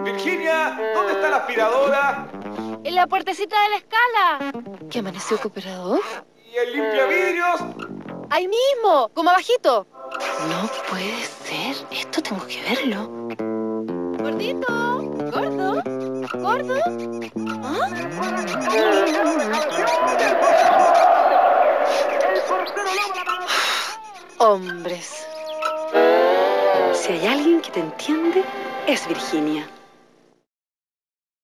Virginia, ¿dónde está la aspiradora? En la puertecita de la escala. ¿Qué amaneció cooperador? ¿Y el limpiavidrios? Ahí mismo, como abajito. No puede ser. Esto tengo que verlo. Gordito, gordo, gordo. ¿Ah? Hombres. Si hay alguien que te entiende, es Virginia.